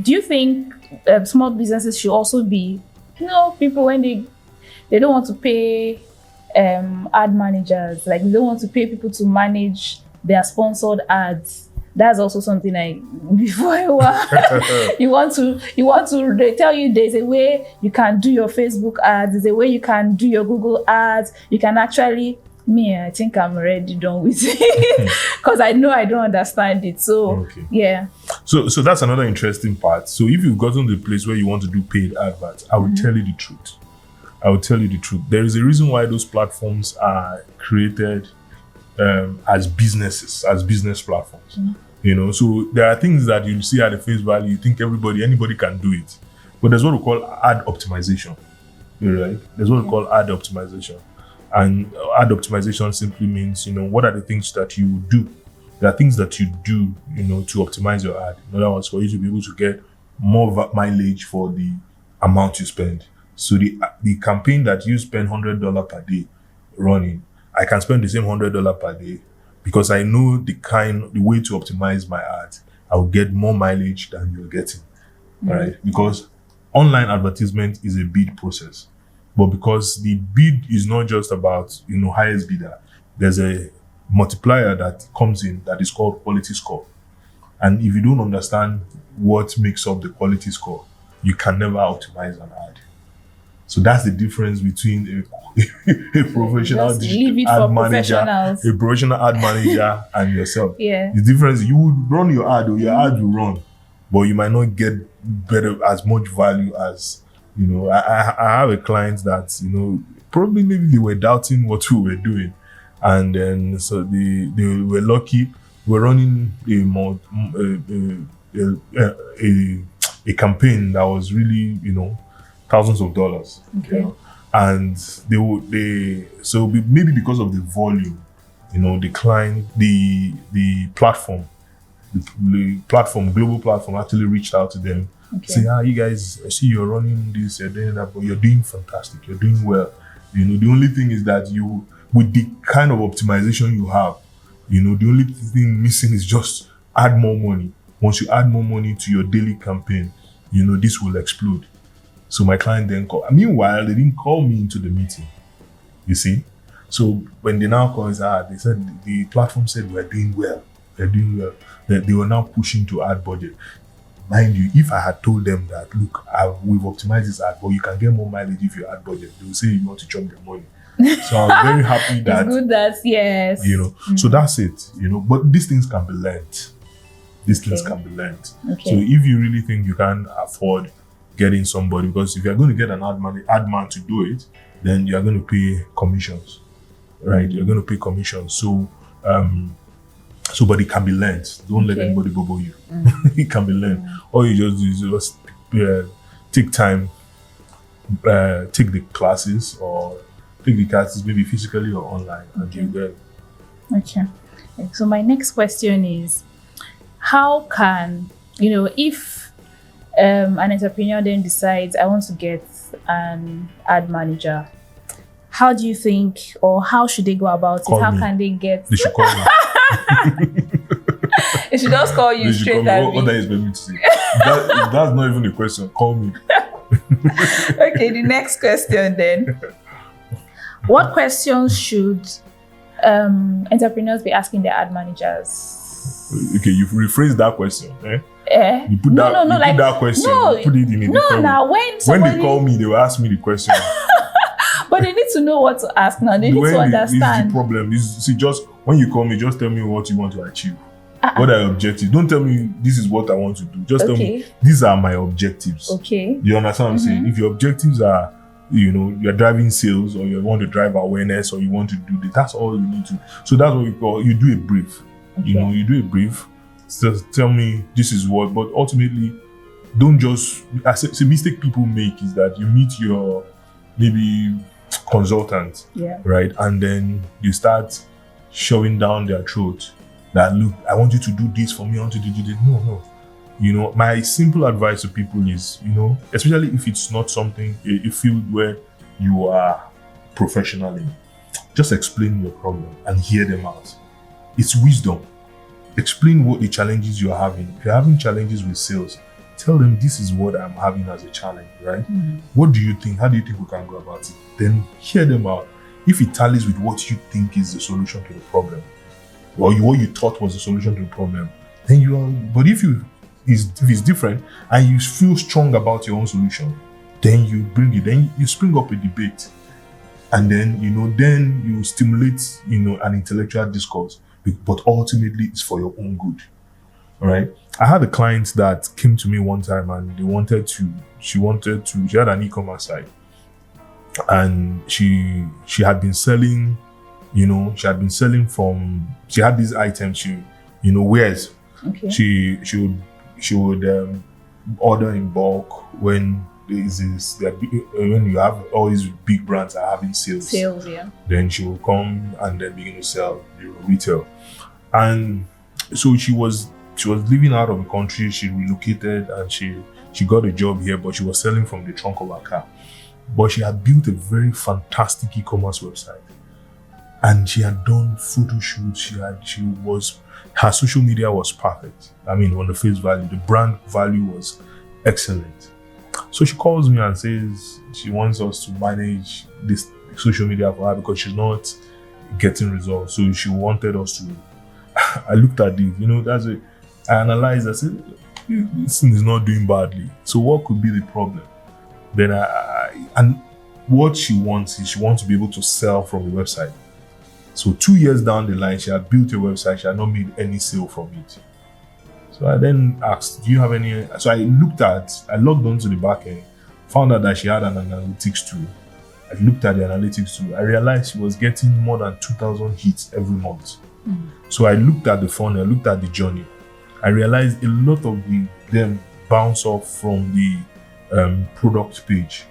do you think small businesses should also be, people when they don't want to pay ad managers, like they don't want to pay people to manage their sponsored ads? That's also something before you want to they tell you there's a way you can do your Facebook ads, there's a way you can do your Google ads, you can actually, I think I'm already done with it because I know I don't understand it. So yeah. So that's another interesting part. So if you've gotten to the place where you want to do paid adverts, I will tell you the truth. There is a reason why those platforms are created as businesses, as business platforms. So there are things that you see at the face value, you think anybody can do it. But there's what we call ad optimization, right? There's what we call ad optimization. And ad optimization simply means, what are the things that you do? There are things that you do, to optimize your ad. In other words, for you to be able to get more mileage for the amount you spend. So the campaign that you spend $100 per day running, I can spend the same $100 per day because I know the way to optimize my ads. I will get more mileage than you're getting, right? Because online advertisement is a bid process. But because the bid is not just about, highest bidder, there's a multiplier that comes in that is called quality score. And if you don't understand what makes up the quality score, you can never optimize an ad. So that's the difference between a professional ad manager and yourself. Yeah. The difference, you would run your ad or your ad will run, but you might not get as much value as, I have a client that, probably maybe they were doubting what we were doing. And then, so they were lucky. We're running a campaign that was really, thousands of dollars. Okay. And so maybe because of the volume, the client, the platform, global platform actually reached out to them. Okay. Say, you guys, I see you're running this, you're doing that, but you're doing fantastic. You're doing well. The only thing is that with the kind of optimization you have, the only thing missing is just add more money. Once you add more money to your daily campaign, this will explode. So my client then called. Meanwhile, they didn't call me into the meeting. You see? So when they now called, they said the platform said we're doing well. They're doing well. They were now pushing to add budget. Mind you, if I had told them that, look, we've optimized this ad, but you can get more mileage if you add budget, they will say you want to chop their money. So I was very happy that. It's good that, yes. So that's it, But these things can be learned. Okay. So if you really think you can afford getting somebody, because if you're going to get an ad man to do it, then you're going to pay commissions, right? You're going to pay commissions. So, but it can be learned. Don't let anybody bobo you. It can be learned. All you just do is take time, take the classes maybe physically or online, and you get. Okay. So my next question is, how can, if an entrepreneur then decides I want to get an ad manager, how do you think, or how should they go about it? How can they get? They should call me. They should just call you straight at me. What is me to say? That's not even a question. Call me. Okay, the next question then. What questions should entrepreneurs be asking their ad managers? Okay, you've rephrased that question. You put that question. You put it in a different way. When they call me, they will ask me the question. But they need to know what to ask now. They need to understand. This is the problem. Just when you call me, just tell me what you want to achieve. What are your objectives? Don't tell me this is what I want to do. Just tell me these are my objectives. Okay. You understand what I'm saying? If your objectives are, you're driving sales, or you want to drive awareness, or you want to do this, that's all you need to. So that's what we call, you do a brief. Okay. You do a brief. Just tell me this is what, but ultimately, don't just. The mistake people make is that you meet your maybe consultant, right, and then you start shoving down their throat that, look, I want you to do this for me. I want you to do this. No. My simple advice to people is, especially if it's not something, a field where you are professional in, just explain your problem and hear them out. It's wisdom. Explain what the challenges you're having. If you're having challenges with sales, tell them this is what I'm having as a challenge, right? What do you think? How do you think we can go about it? Then hear them out. If it tallies with what you think is the solution to the problem, or what you thought was the solution to the problem, then you are. But if it's different and you feel strong about your own solution, then you bring it. Then you spring up a debate, and then then you stimulate an intellectual discourse. But ultimately, it's for your own good. All right. I had a client that came to me one time, and she had an e-commerce site, and she had been selling, she had these items she wears. Okay. She would order in bulk when when you have all these big brands are having sales. Yeah. Then she will come and then begin to sell retail. And so she was living out of the country. She relocated and she got a job here, but she was selling from the trunk of her car. But she had built a very fantastic e-commerce website, and she had done photo shoots. Her social media was perfect. I mean, on the face value, the brand value was excellent. So she calls me and says she wants us to manage this social media for her because she's not getting results. So she wanted us to. I looked at it, I analyzed. I said, this thing is not doing badly. So what could be the problem? Then and what she wants is she wants to be able to sell from the website. So 2 years down the line, she had built a website. She had not made any sale from it. So I then asked, do you have any? So I logged onto the back end, found out that she had an analytics tool. I looked at the analytics tool. I realized she was getting more than 2,000 hits every month. So I looked at the funnel, I looked at the journey. I realized a lot of them bounce off from the product page.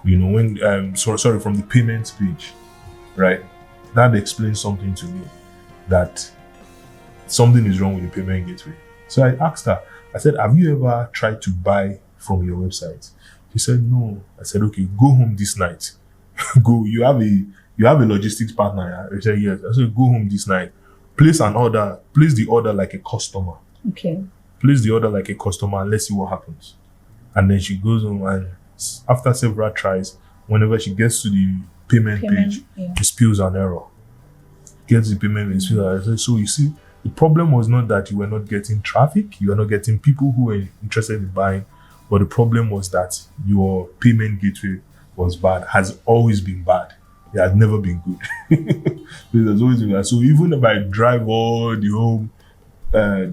From the payments page, right? That explains something to me, that something is wrong with the payment gateway. So I asked her, I said, have you ever tried to buy from your website? She said, no. I said, okay, go home this night. Go, you have a logistics partner. I said, yes. I said, go home this night. Place the order like a customer. Okay. Place the order like a customer and let's see what happens. And then she goes home, and after several tries, whenever she gets to the payment page, she spills an error. Gets the payment page, spills an error. So you see, the problem was not that you were not getting traffic, you were not getting people who were interested in buying, but the problem was that your payment gateway was bad, has always been bad. It has never been good. It has always been bad. So even if I drive all the home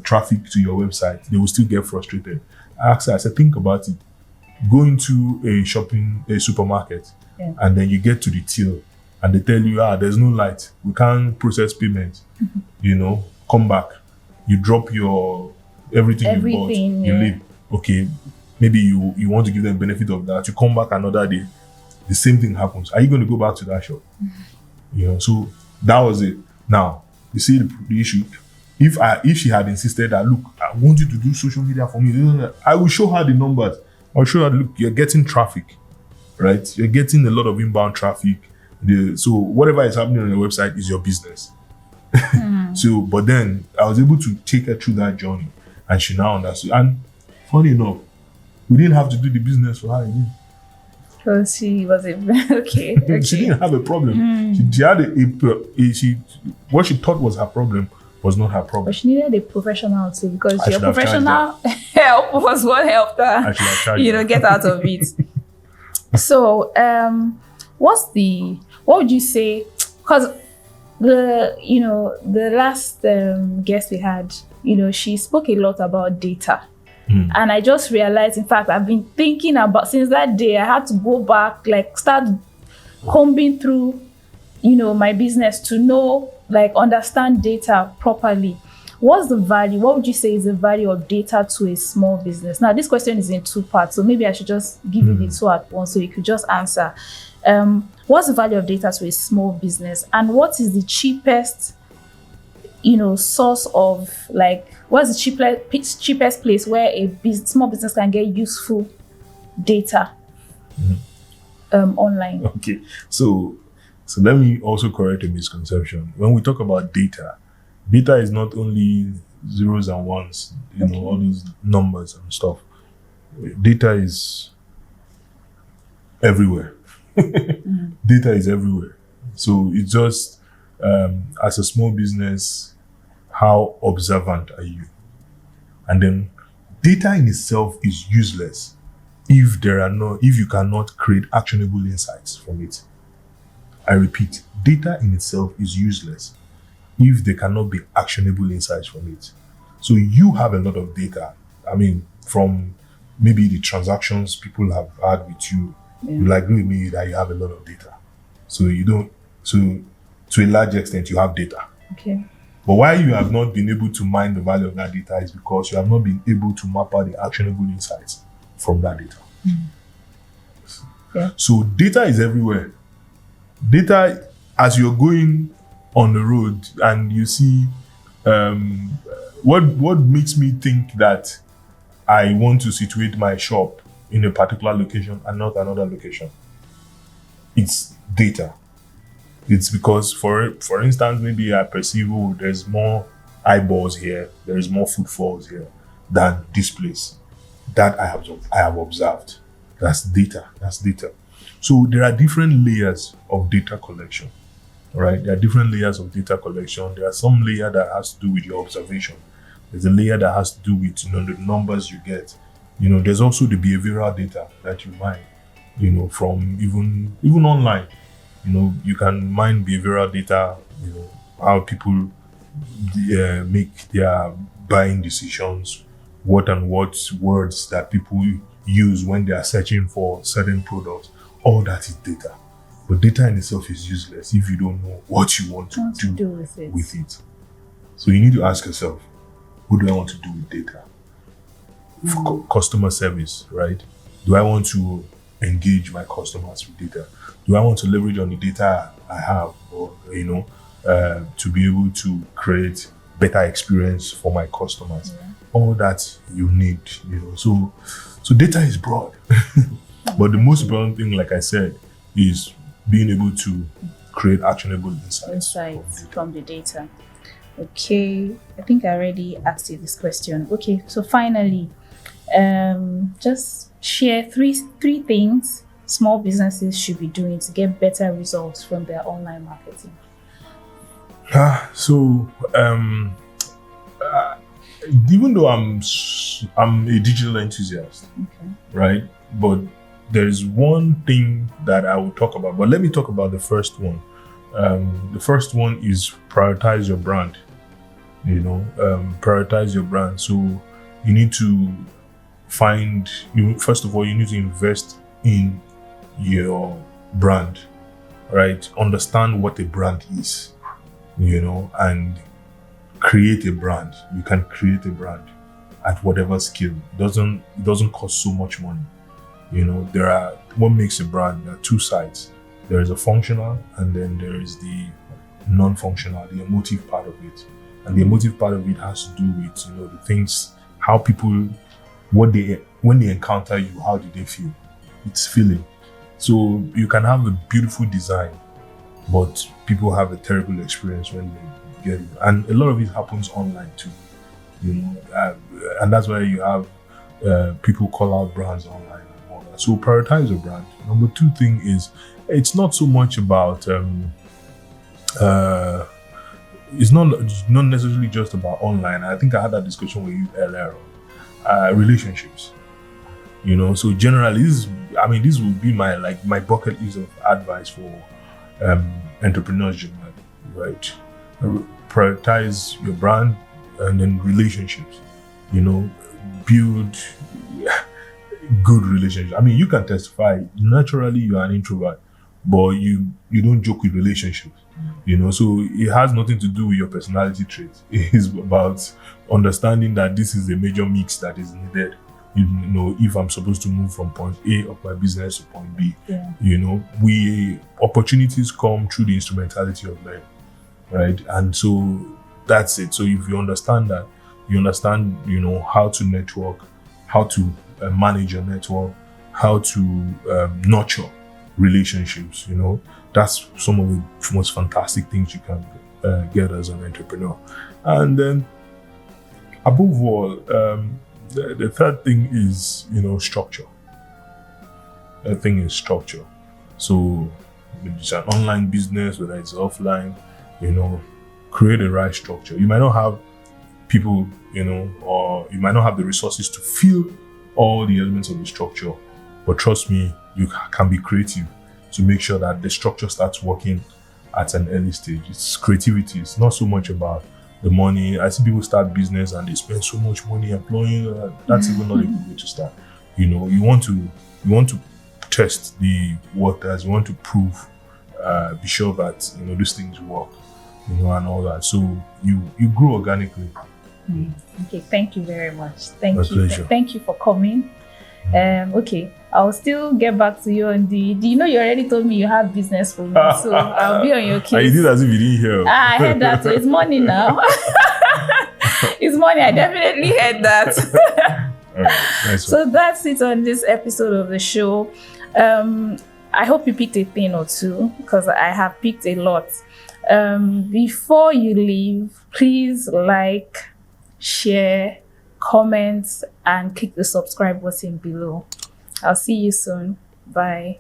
traffic to your website, they will still get frustrated. I asked her, I said, think about it. Go into a supermarket, and then you get to the till, and they tell you, there's no light, we can't process payment. Come back. You drop your everything you bought, you leave. Okay, maybe you want to give them benefit of that. You come back another day, the same thing happens. Are you going to go back to that shop? So that was it. Now, you see the issue. If she had insisted that, look, I want you to do social media for me, I will show her the numbers. I'll show her, look, you're getting traffic, right? You're getting a lot of inbound traffic. So whatever is happening on your website is your business. But then I was able to take her through that journey, and she now understood. And funny enough, we didn't have to do the business for her again. Because she was okay. She didn't have a problem. She had what she thought was her problem was not her problem. But she needed a professional too, because your professional help was what helped her, get out of it. So, what would you say? Because the last guest we had, she spoke a lot about data. And I just realized, in fact, I've been thinking about, since that day, I had to go back, start combing through, my business to know, understand data properly. What's the value? What would you say is the value of data to a small business? Now, this question is in 2 parts, so maybe I should just give you the 2 at once so you could just answer. What's the value of data to a small business? And what is the cheapest, source of, what's the cheapest place where a small business can get useful data online? Okay, so let me also correct a misconception. When we talk about data is not only zeros and ones, all those numbers and stuff. data is everywhere. Data is everywhere. So it's just, as a small business, how observant are you? And then data in itself is useless if you cannot create actionable insights from it. I repeat, data in itself is useless if there cannot be actionable insights from it. So you have a lot of data. I mean, from maybe the transactions people have had with you, you'll agree with me that you have a lot of data. So you don't, so to a large extent, you have data. Okay. But why you have not been able to mine the value of that data is because you have not been able to map out the actionable insights from that data. Yeah. So data is everywhere. Data, as you're going on the road and you see, what makes me think that I want to situate my shop in a particular location and not another location? It's data. It's because, for instance, maybe I perceive, oh, there's more eyeballs here, there's more footfalls here than this place. That I have observed. That's data. That's data. So there are different layers of data collection, right? There are different layers of data collection. There are some layer that has to do with your observation. There's a layer that has to do with, the numbers you get. There's also the behavioral data that you mine, from even online. You can mine behavioral data, how people make their buying decisions, what words that people use when they are searching for certain products. All that is data. But data in itself is useless if you don't know what you want to do with it. So you need to ask yourself, what do I want to do with data? For customer service, right? Do I want to engage my customers with data? Do I want to leverage on the data I have, or to be able to create better experience for my customers? All that you need, So data is broad, but the most important thing, like I said, is being able to create actionable insights from the data. Okay, I think I already asked you this question. Okay, so finally, just share three things small businesses should be doing to get better results from their online marketing. Even though I'm a digital enthusiast, right? But there's one thing that I will talk about. But let me talk about the first one. The first one is prioritize your brand. Prioritize your brand. So you need to first of all, you need to invest in your brand, right? Understand what a brand is, and create a brand. You can create a brand at whatever scale. It doesn't cost so much money. What makes a brand? There are two sides. There is a functional, and then there is the non-functional, the emotive part of it. And the emotive part of it has to do with, the things, how people, when they encounter you, how do they feel? It's feeling. So you can have a beautiful design, but people have a terrible experience when they get it. And a lot of it happens online too, and that's why you have people call out brands online and all that. So prioritize your brand. Number two thing is, it's not so much about it's not necessarily just about online. I think I had that discussion with you earlier on. Relationships. So generally, this would be my bucket list of advice for entrepreneurs generally, right? Prioritize your brand and then relationships. Build good relationships. You can testify. Naturally, you are an introvert, but you don't joke with relationships. So it has nothing to do with your personality traits. It is about understanding that this is a major mix that is needed. If I'm supposed to move from point A of my business to point B, opportunities come through the instrumentality of learning, right? And so that's it. So if you understand that, you understand, how to network, how to manage your network, how to nurture relationships, that's some of the most fantastic things you can get as an entrepreneur. And then above all, The third thing is, structure. The thing is structure. So maybe it's an online business, whether it's offline, create a right structure. You might not have people, or you might not have the resources to fill all the elements of the structure, but trust me, you can be creative to make sure that the structure starts working at an early stage. It's creativity. It's not so much about the money. I see people start business and they spend so much money employing. That's even not a good way to start. You want to test the waters. You want to prove, be sure that these things work, and all that. So you grow organically. Okay, thank you very much. Thank My you. pleasure. Thank you for coming. Okay, I'll still get back to you on the. Do you know you already told me you have business for me, so I'll be on your case. And you did as if you didn't hear. I heard that. So it's money now. It's money. I definitely heard that. All right, nice one. So that's it on this episode of the show. I hope you picked a thing or two, because I have picked a lot. Before you leave, please like, share, comment, and click the subscribe button below. I'll see you soon. Bye.